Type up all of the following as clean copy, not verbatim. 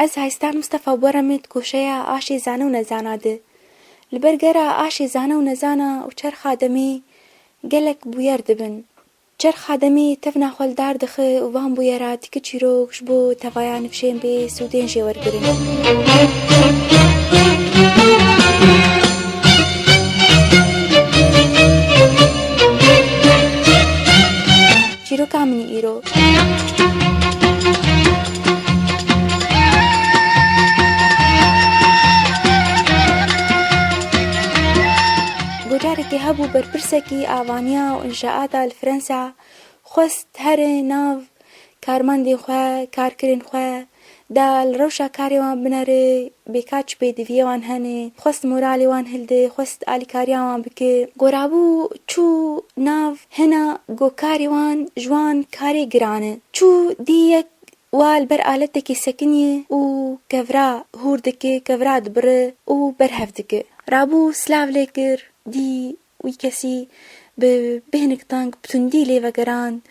از هایستا مصطفى برمت کوشیا آشی زانو نزاناده لبرگرا آشی زانو نزانا و چر خادمی گلک بویر دبن چر خادمی تفنا خالدار دخه و وان بویرا تیک چیروکش بو تفایان فشین بی سودین جوار گرن چیروکا منی ایرو گوجارکی هبو برپرسکی آوانیا و انشاءات الفرنسا خواست هر ناو کارمندی خواه کارکرین خواه دال روشا کاریوان بناره بیکاچ بیدویوان هنه خواست مورالیوان هلده خواست آلی کاریوان بکه گورابو چو ناو هنا گو کاریوان جوان کاری گرانه چو دیک وال بر آلتکی سکنیه و کورا هوردکی کورا دبره و برهفدکی رابو سلاو لیکر دی وی کسی به بهنک تانگ بتندی لیو گران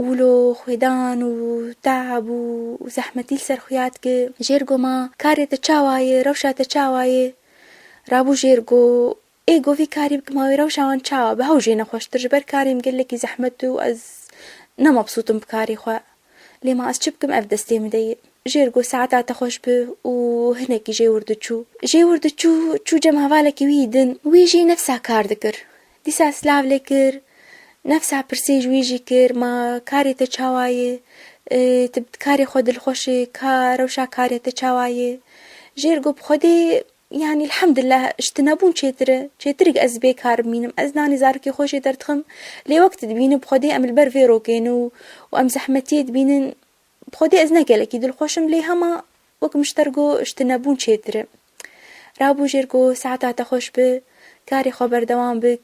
ولو خیدان و تعب و زحمتی سر خویات که جرگو ما کاری تچاوایه روشا تچاوایه رابو جرگو ایگو وی کاری بکماوی روشاوان چاوا به هاو جینا خوش ترجبر کاری مگلکی زحمتو از نمبسوطم بکاری خواه لما از چی بکم افدستی مدی جرگو ساعتا خوش به و هنکی جی وردو چو جمع والکی ویدن ویجی نفسا کار دکر دیسا سلاو لیکر نفسها برسيج ويجي كير ما كاري تشاواي تبت كاري خود الخوشي كاروشا كاري تشاواي جيرقو بخودي يعني الحمد لله اشتنابون چترق از بي كار مينم از ناني زاركي خوشي درتخم لي وقت تبين بخودي ام البر فيروكينو وام زحمتي تبين بخودي از نقلكي دل خوشم لي هما وك مشترقو اشتنابون چتر رابو جيرقو ساعتا تخوش به كاري خبر دوام بك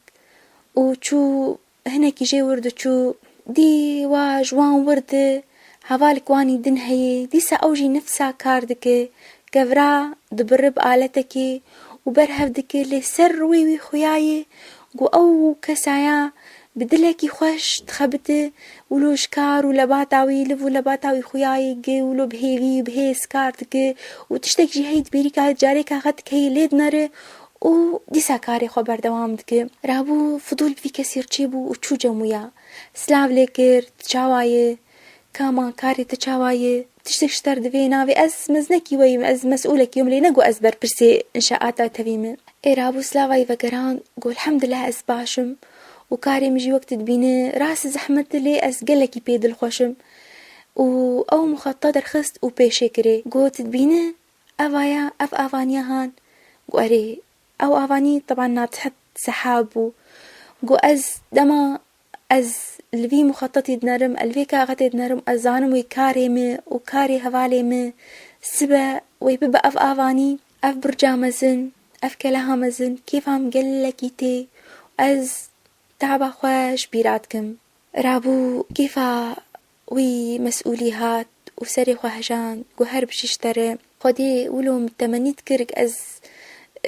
و چو هناك جي ورد چو دي واجوان ورد هوالك واني دن هي ديسا اوجي نفسا كاردك كفرا دبرب آلتك وبرهفدك لسر ويوي خوياي قو او كسايا بدلكي خوش تخبت ولو شكار ولا باتاوي لف ولا باتاوي خوياي ولو بهيوي بهي سكاردك وتشتك جي هيد بيريكا جاريكا غدك هي ليد نره و دیسا کاری خبر دوام دکه رابو فضول بی کسیر چی بو و چو جمویا سلاو لیکر تچاوایه کاما کاری تچاوایه تشتر دوی ناوی از مزنکی ویم از مسئولك يوم لي نقو از برپرسی انشاءاتا تبيمه ای رابو سلاوای وگران قول الحمد لله از باشم و کاری مجي وقت تبينه راس زحمت لي از قلكي بيد الخوشم و او مخطط رخصت و بيشي كري قول تبينه اوايا اف اوانيا هان قواري او اواني طبعا ناتحت سحاب وقو از دما از الفي مخططي دنرم الفيكا غتي دنرم ازانم ويكاري مي وكاري هوالي مي سبا ويببا اف اواني اف برجامزن اف كلاهامزن كيف هم قلكي تي از تعبا خوش بيراتكم رابو كيفا وي مسؤوليات وسري خوهجان قو هرب ششتري خودي ولو متمنيت كرك از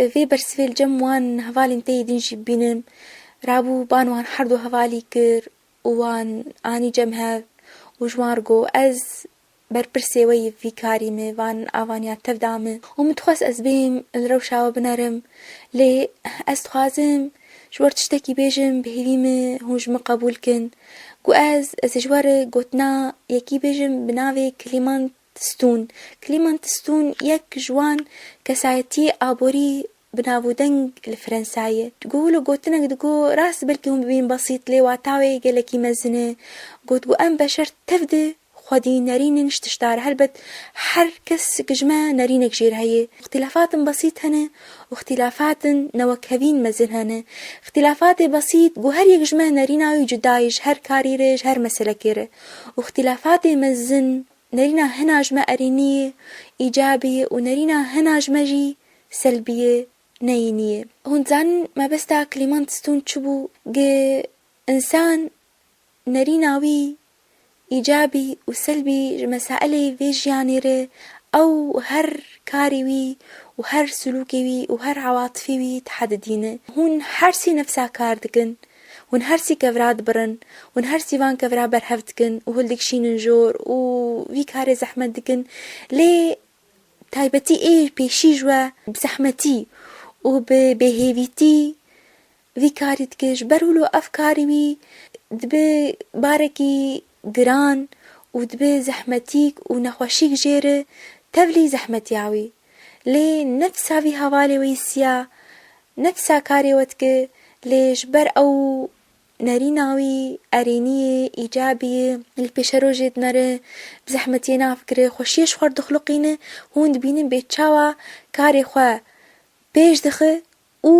في برسفيل جم وان هفالي انتي دينشي بينم رابو بان وان حردو هفالي كر وان اني جمها وجوارقو از بربرسي وي في كاريمي وان اوانيات تفدامي ومتخوص از بيم الروشا وبنرم لي از تخوازم جوار تشتكي بيجم بهيمي هوج مقبول كن قو از جوار قوتنا يكي بيجم بناوي كليمان تستون يك جوان كسايتي آبوري بنابودنگ الفرنساية تقولوا قوتنا دقو راس بلكي هم بين بسيط لي واتاوي قلكي مزنة قو ام بشر تفدي خودي نارين نشتشتار هلبت حركس كجما نارينك جير هي اختلافات بسيط هنا واختلافات نوكهبين مزن هنا اختلافات بسيط قو هر يجما نارينا جدايج هر كاريرج هر مسألة كيره واختلافات مزن نرينا هنا جمع أرينية إيجابية ونرينا هنا جمجي سلبية نينية هون زان ما بستا كلمان تستون تشبو جي إنسان نريناوي إيجابي وسلبي مسائل فيجياني ري أو هر كاريوي وهر سلوكيوي وهر عواطفيوي تحددينه هون حرسي نفسا كاردكن ونهرسي كفراد برن ونهرسي وان كفرا برهفتكن وهلدك شي ننجور وفي كاري زحمة دكن لي تایبەتی ئێ پێشی ژوە بزەحمەتی و بێهێویتی وی کاری دکش بەرولو ئەف کاری وی دبێ بارێکی گران و دبێ زەحمەتیک و نەخۆشیک ژێرە تەڤلی زەحمەتیاوی لێ نەفساوی هەواڵێ وەیسیا نەفسا کارێوە دکە لێش بەر ئەو نەریناوی ئەرێنیە ئیجابیە لپێشە ڕۆژێ دنەرە بزەحمەتیە نافکرێ خۆشیەش خوار دخلقینە هون دبینن بێت چاوە کارێ خوا پێش دخە و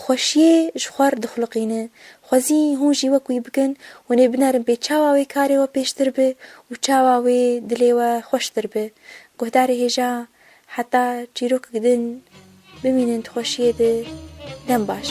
خۆشیێ ji خوار dixuliqîne xwezî hûn jî wekû bikin hûnê binerin pê çawa wê karê we pêştir be û çawa wê dilê we xweştir be. Guhdarê hêja heta çîrokek din bimînin di xweşiyê de dem baş.